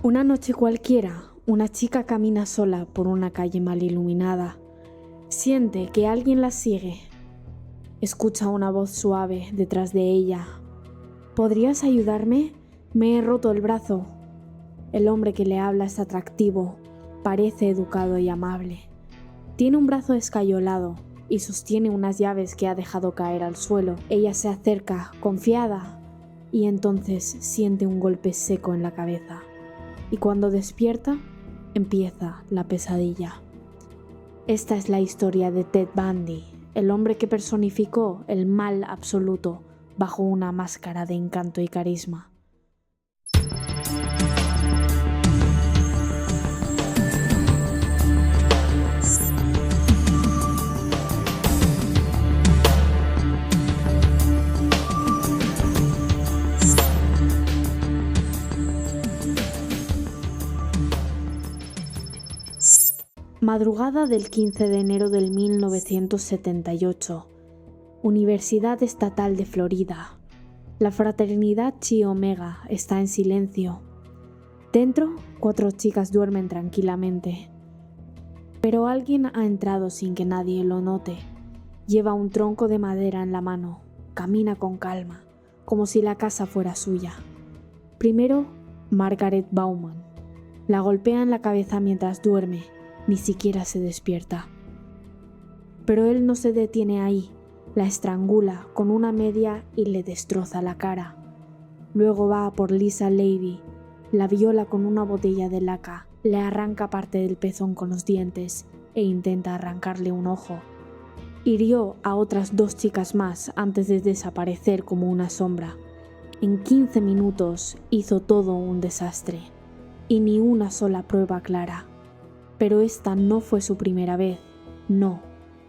Una noche cualquiera, una chica camina sola por una calle mal iluminada. Siente que alguien la sigue. Escucha una voz suave detrás de ella. ¿Podrías ayudarme? Me he roto el brazo. El hombre que le habla es atractivo, parece educado y amable. Tiene un brazo escayolado y sostiene unas llaves que ha dejado caer al suelo. Ella se acerca, confiada, y entonces siente un golpe seco en la cabeza. Y cuando despierta, empieza la pesadilla. Esta es la historia de Ted Bundy, el hombre que personificó el mal absoluto bajo una máscara de encanto y carisma. Madrugada del 15 de enero del 1978. Universidad Estatal de Florida. La fraternidad Chi Omega está en silencio. Dentro, 4 chicas duermen tranquilamente. Pero alguien ha entrado sin que nadie lo note. Lleva un tronco de madera en la mano. Camina con calma, como si la casa fuera suya. Primero, Margaret Bauman. La golpea en la cabeza mientras duerme. Ni siquiera se despierta. Pero él no se detiene ahí. La estrangula con una media y le destroza la cara. Luego va por Lisa Levy. La viola con una botella de laca, le arranca parte del pezón con los dientes e intenta arrancarle un ojo. Hirió a otras 2 chicas más antes de desaparecer como una sombra. En 15 minutos hizo todo un desastre y ni una sola prueba clara. Pero esta no fue su primera vez. No,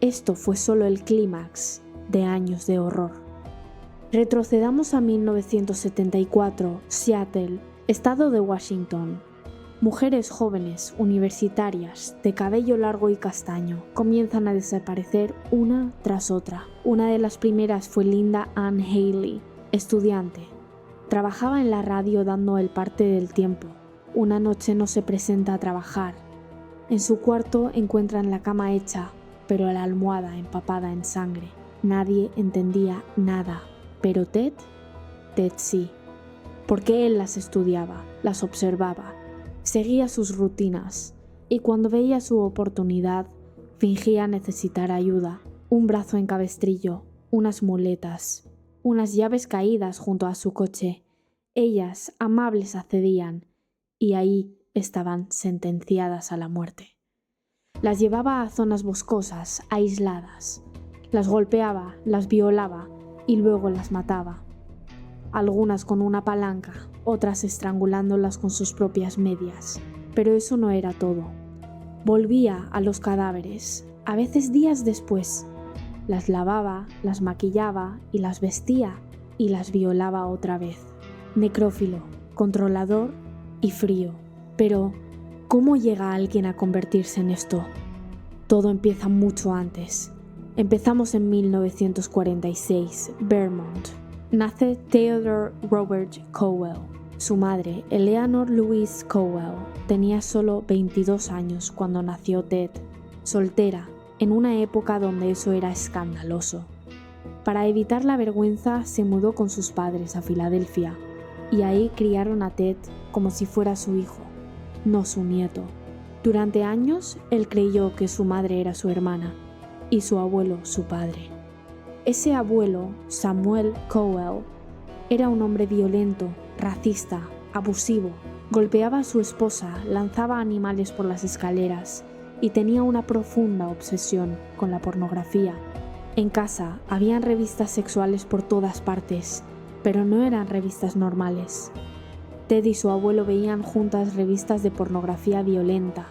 esto fue solo el clímax de años de horror. Retrocedamos a 1974, Seattle, estado de Washington. Mujeres jóvenes, universitarias, de cabello largo y castaño, comienzan a desaparecer una tras otra. Una de las primeras fue Linda Ann Haley, estudiante. Trabajaba en la radio dando el parte del tiempo. Una noche no se presenta a trabajar. En su cuarto encuentran la cama hecha, pero la almohada empapada en sangre. Nadie entendía nada, pero Ted sí, porque él las estudiaba, las observaba, seguía sus rutinas, y cuando veía su oportunidad, fingía necesitar ayuda, un brazo en cabestrillo, unas muletas, unas llaves caídas junto a su coche. Ellas, amables, accedían, y ahí estaban sentenciadas a la muerte. Las llevaba a zonas boscosas, aisladas. Las golpeaba, las violaba y luego las mataba. Algunas con una palanca, otras estrangulándolas con sus propias medias. Pero eso no era todo. Volvía a los cadáveres, a veces días después. Las lavaba, las maquillaba y las vestía y las violaba otra vez. Necrófilo, controlador y frío. Pero, ¿cómo llega alguien a convertirse en esto? Todo empieza mucho antes. Empezamos en 1946, Vermont. Nace Theodore Robert Cowell. Su madre, Eleanor Louise Cowell, tenía solo 22 años cuando nació Ted, soltera, en una época donde eso era escandaloso. Para evitar la vergüenza, se mudó con sus padres a Filadelfia, y ahí criaron a Ted como si fuera su hijo, no su nieto. Durante años, él creyó que su madre era su hermana y su abuelo su padre. Ese abuelo, Samuel Cowell, era un hombre violento, racista, abusivo. Golpeaba a su esposa, lanzaba animales por las escaleras y tenía una profunda obsesión con la pornografía. En casa habían revistas sexuales por todas partes, pero no eran revistas normales. Ted y su abuelo veían juntas revistas de pornografía violenta,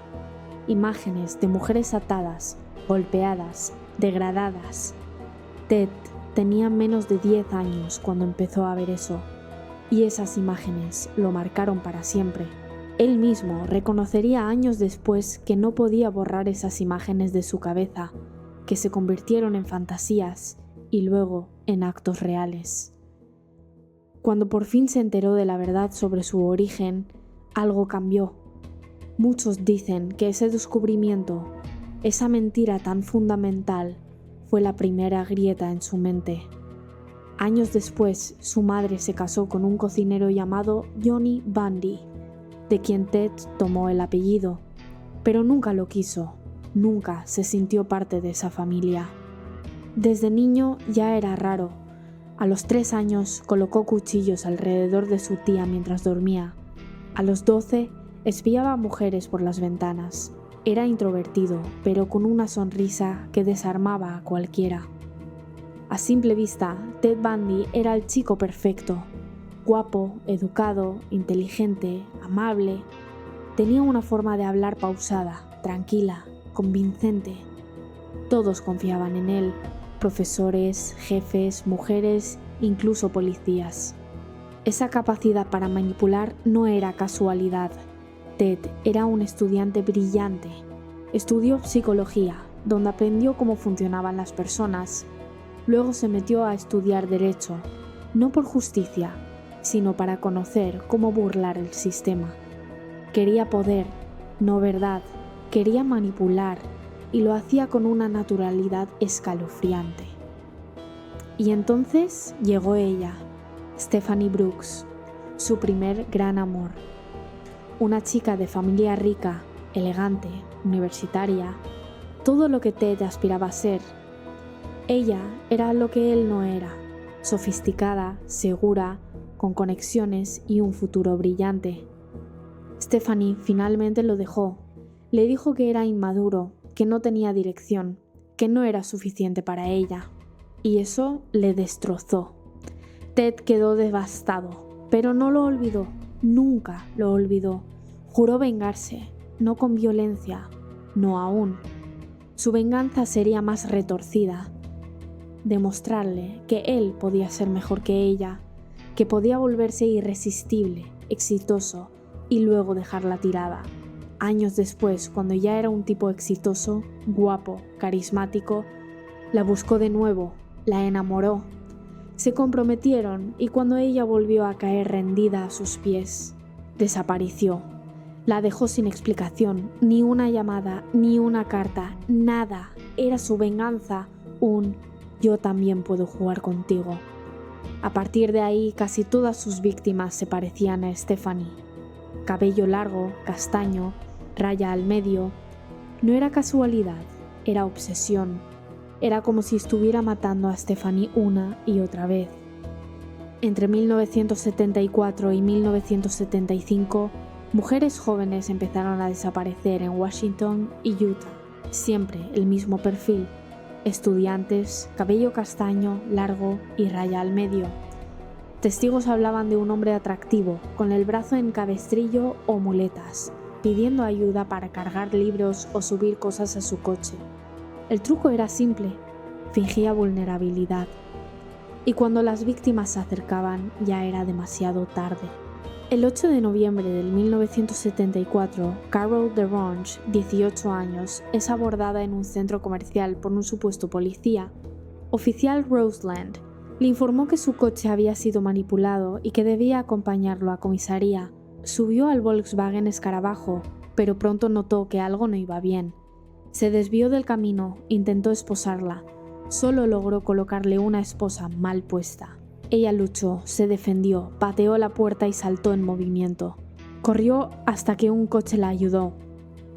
imágenes de mujeres atadas, golpeadas, degradadas. Ted tenía menos de 10 años cuando empezó a ver eso, y esas imágenes lo marcaron para siempre. Él mismo reconocería años después que no podía borrar esas imágenes de su cabeza, que se convirtieron en fantasías y luego en actos reales. Cuando por fin se enteró de la verdad sobre su origen, algo cambió. Muchos dicen que ese descubrimiento, esa mentira tan fundamental, fue la primera grieta en su mente. Años después, su madre se casó con un cocinero llamado Johnny Bundy, de quien Ted tomó el apellido, pero nunca lo quiso, nunca se sintió parte de esa familia. Desde niño ya era raro. A los 3 años colocó cuchillos alrededor de su tía mientras dormía. A los 12 espiaba a mujeres por las ventanas. Era introvertido, pero con una sonrisa que desarmaba a cualquiera. A simple vista, Ted Bundy era el chico perfecto. Guapo, educado, inteligente, amable. Tenía una forma de hablar pausada, tranquila, convincente. Todos confiaban en él. Profesores, jefes, mujeres, incluso policías. Esa capacidad para manipular no era casualidad. Ted era un estudiante brillante. Estudió psicología, donde aprendió cómo funcionaban las personas. Luego se metió a estudiar derecho, no por justicia, sino para conocer cómo burlar el sistema. Quería poder, no verdad, quería manipular, y lo hacía con una naturalidad escalofriante. Y entonces llegó ella, Stephanie Brooks, su primer gran amor. Una chica de familia rica, elegante, universitaria, todo lo que Ted aspiraba a ser. Ella era lo que él no era, sofisticada, segura, con conexiones y un futuro brillante. Stephanie finalmente lo dejó. Le dijo que era inmaduro, que no tenía dirección, que no era suficiente para ella. Y eso le destrozó. Ted quedó devastado, pero no lo olvidó, nunca lo olvidó. Juró vengarse, no con violencia, no aún. Su venganza sería más retorcida. Demostrarle que él podía ser mejor que ella, que podía volverse irresistible, exitoso y luego dejarla tirada. Años después, cuando ya era un tipo exitoso, guapo, carismático, la buscó de nuevo, la enamoró. Se comprometieron y cuando ella volvió a caer rendida a sus pies, desapareció. La dejó sin explicación, ni una llamada, ni una carta, nada. Era su venganza, un «yo también puedo jugar contigo». A partir de ahí, casi todas sus víctimas se parecían a Stephanie. Cabello largo, castaño, raya al medio. No era casualidad, era obsesión. Era como si estuviera matando a Stephanie una y otra vez. Entre 1974 y 1975, mujeres jóvenes empezaron a desaparecer en Washington y Utah. Siempre el mismo perfil. Estudiantes, cabello castaño, largo y raya al medio. Testigos hablaban de un hombre atractivo, con el brazo en cabestrillo o muletas, pidiendo ayuda para cargar libros o subir cosas a su coche. El truco era simple, fingía vulnerabilidad. Y cuando las víctimas se acercaban, ya era demasiado tarde. El 8 de noviembre de 1974, Carol DeRonge, 18 años, es abordada en un centro comercial por un supuesto policía. Oficial Roseland le informó que su coche había sido manipulado y que debía acompañarlo a comisaría. Subió al Volkswagen Escarabajo, pero pronto notó que algo no iba bien. Se desvió del camino, intentó esposarla. Solo logró colocarle una esposa mal puesta. Ella luchó, se defendió, pateó la puerta y saltó en movimiento. Corrió hasta que un coche la ayudó.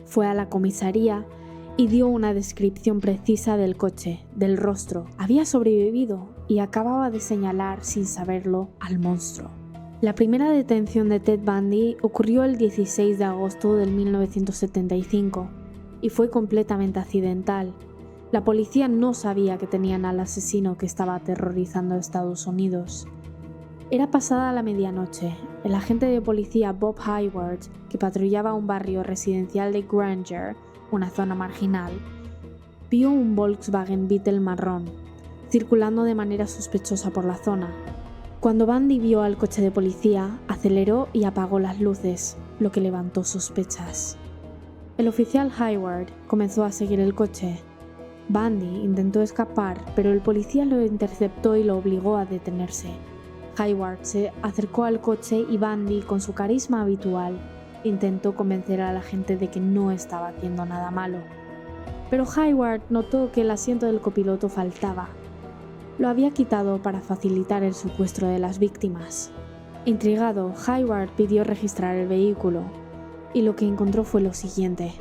Fue a la comisaría y dio una descripción precisa del coche, del rostro. Había sobrevivido y acababa de señalar, sin saberlo, al monstruo. La primera detención de Ted Bundy ocurrió el 16 de agosto de 1975 y fue completamente accidental. La policía no sabía que tenían al asesino que estaba aterrorizando a Estados Unidos. Era pasada la medianoche. El agente de policía Bob Hayward, que patrullaba un barrio residencial de Granger, una zona marginal, vio un Volkswagen Beetle marrón, circulando de manera sospechosa por la zona. Cuando Bundy vio al coche de policía, aceleró y apagó las luces, lo que levantó sospechas. El oficial Hayward comenzó a seguir el coche. Bundy intentó escapar, pero el policía lo interceptó y lo obligó a detenerse. Hayward se acercó al coche y Bundy, con su carisma habitual, Intentó convencer a la gente de que no estaba haciendo nada malo. Pero Hayward notó que el asiento del copiloto faltaba. Lo había quitado para facilitar el secuestro de las víctimas. Intrigado, Hayward pidió registrar el vehículo, y lo que encontró fue lo siguiente: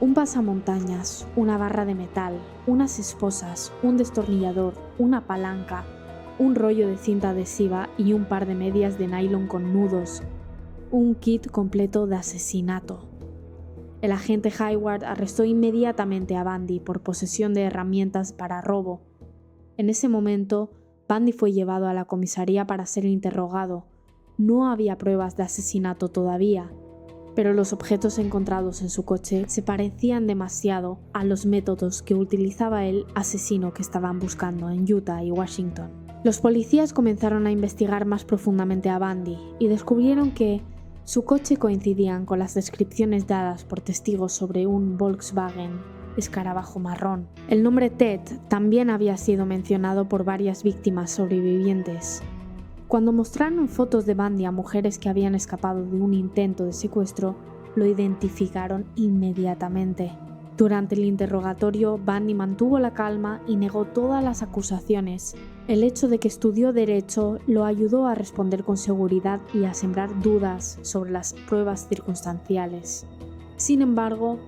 un pasamontañas, una barra de metal, unas esposas, un destornillador, una palanca, un rollo de cinta adhesiva y un par de medias de nylon con nudos. Un kit completo de asesinato. El agente Hayward arrestó inmediatamente a Bundy por posesión de herramientas para robo. En ese momento, Bundy fue llevado a la comisaría para ser interrogado. No había pruebas de asesinato todavía, pero los objetos encontrados en su coche se parecían demasiado a los métodos que utilizaba el asesino que estaban buscando en Utah y Washington. Los policías comenzaron a investigar más profundamente a Bundy y descubrieron que su coche coincidían con las descripciones dadas por testigos sobre un Volkswagen escarabajo marrón. El nombre Ted también había sido mencionado por varias víctimas sobrevivientes. Cuando mostraron fotos de Bundy a mujeres que habían escapado de un intento de secuestro, lo identificaron inmediatamente. Durante el interrogatorio, Bundy mantuvo la calma y negó todas las acusaciones. El hecho de que estudió Derecho lo ayudó a responder con seguridad y a sembrar dudas sobre las pruebas circunstanciales. Sin embargo,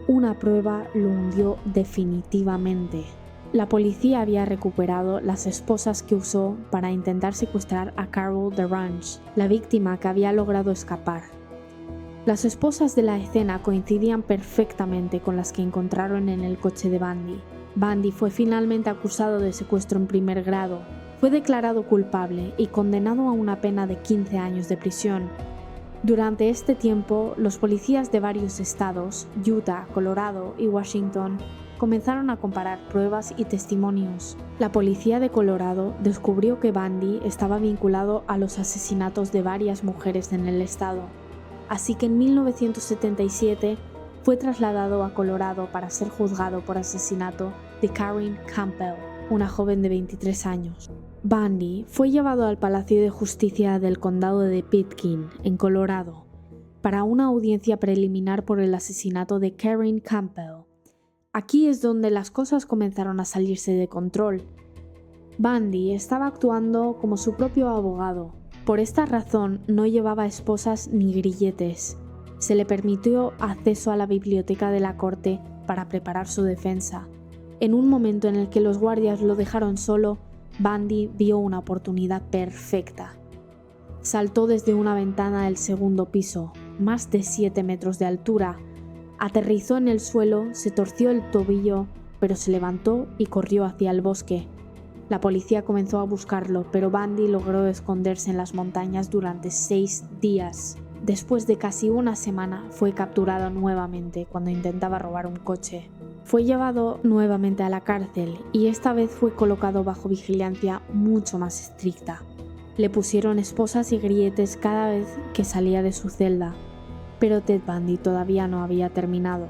una prueba lo hundió definitivamente. La policía había recuperado las esposas que usó para intentar secuestrar a Carol DeRange, la víctima que había logrado escapar. Las esposas de la escena coincidían perfectamente con las que encontraron en el coche de Bundy. Bundy fue finalmente acusado de secuestro en primer grado. Fue declarado culpable y condenado a una pena de 15 años de prisión. Durante este tiempo, los policías de varios estados, Utah, Colorado y Washington, comenzaron a comparar pruebas y testimonios. La policía de Colorado descubrió que Bundy estaba vinculado a los asesinatos de varias mujeres en el estado. Así que en 1977 fue trasladado a Colorado para ser juzgado por asesinato de Karen Campbell, una joven de 23 años. Bundy fue llevado al Palacio de Justicia del Condado de Pitkin, en Colorado, para una audiencia preliminar por el asesinato de Karen Campbell. Aquí es donde las cosas comenzaron a salirse de control. Bundy estaba actuando como su propio abogado. Por esta razón no llevaba esposas ni grilletes. Se le permitió acceso a la biblioteca de la corte para preparar su defensa. En un momento en el que los guardias lo dejaron solo, Bundy vio una oportunidad perfecta. Saltó desde una ventana del segundo piso, más de 7 metros de altura, aterrizó en el suelo, se torció el tobillo, pero se levantó y corrió hacia el bosque. La policía comenzó a buscarlo, pero Bundy logró esconderse en las montañas durante 6 días. Después de casi una semana, fue capturado nuevamente cuando intentaba robar un coche. Fue llevado nuevamente a la cárcel y esta vez fue colocado bajo vigilancia mucho más estricta. Le pusieron esposas y grilletes cada vez que salía de su celda, pero Ted Bundy todavía no había terminado.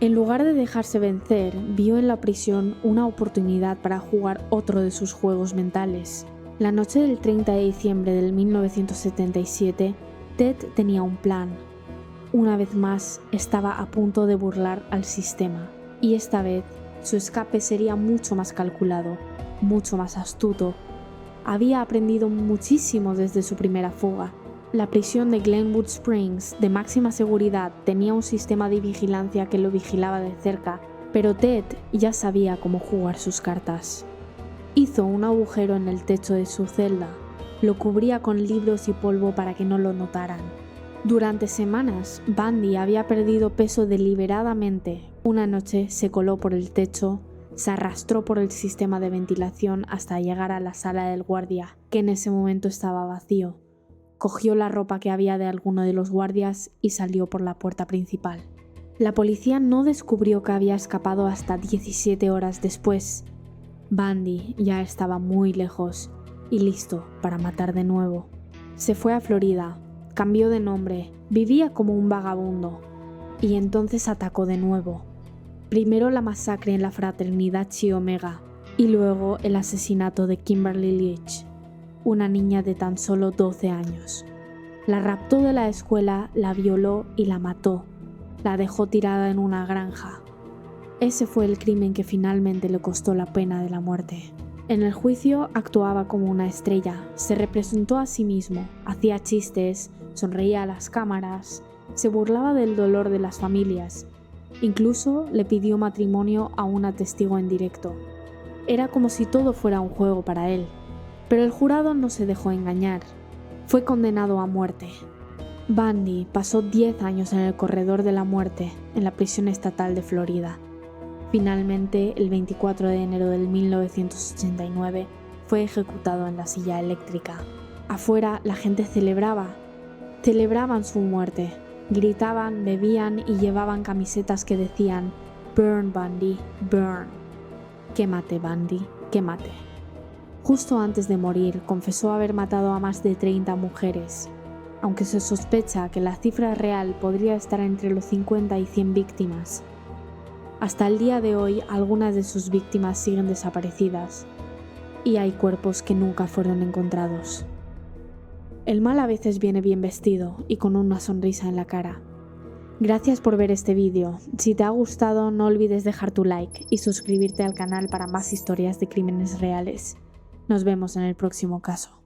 En lugar de dejarse vencer, vio en la prisión una oportunidad para jugar otro de sus juegos mentales. La noche del 30 de diciembre de 1977, Ted tenía un plan. Una vez más, estaba a punto de burlar al sistema, y esta vez su escape sería mucho más calculado, mucho más astuto. Había aprendido muchísimo desde su primera fuga. La prisión de Glenwood Springs, de máxima seguridad, tenía un sistema de vigilancia que lo vigilaba de cerca, pero Ted ya sabía cómo jugar sus cartas. Hizo un agujero en el techo de su celda, lo cubría con libros y polvo para que no lo notaran. Durante semanas, Bundy había perdido peso deliberadamente. Una noche se coló por el techo, se arrastró por el sistema de ventilación hasta llegar a la sala del guardia, que en ese momento estaba vacío. Cogió la ropa que había de alguno de los guardias y salió por la puerta principal. La policía no descubrió que había escapado hasta 17 horas después. Bundy ya estaba muy lejos y listo para matar de nuevo. Se fue a Florida, cambió de nombre, vivía como un vagabundo y entonces atacó de nuevo. Primero la masacre en la fraternidad Chi Omega y luego el asesinato de Kimberly Leach, una niña de tan solo 12 años. La raptó de la escuela, la violó y la mató. La dejó tirada en una granja. Ese fue el crimen que finalmente le costó la pena de la muerte. En el juicio actuaba como una estrella, se representó a sí mismo, hacía chistes, sonreía a las cámaras, se burlaba del dolor de las familias. Incluso le pidió matrimonio a una testigo en directo. Era como si todo fuera un juego para él. Pero el jurado no se dejó engañar. Fue condenado a muerte. Bundy pasó 10 años en el corredor de la muerte, en la prisión estatal de Florida. Finalmente, el 24 de enero de 1989, fue ejecutado en la silla eléctrica. Afuera, la gente celebraban su muerte. Gritaban, bebían y llevaban camisetas que decían "Burn, Bundy, burn". Quémate, Bundy, quémate. Justo antes de morir, confesó haber matado a más de 30 mujeres, aunque se sospecha que la cifra real podría estar entre los 50 y 100 víctimas. Hasta el día de hoy, algunas de sus víctimas siguen desaparecidas, y hay cuerpos que nunca fueron encontrados. El mal a veces viene bien vestido y con una sonrisa en la cara. Gracias por ver este vídeo. Si te ha gustado, no olvides dejar tu like y suscribirte al canal para más historias de crímenes reales. Nos vemos en el próximo caso.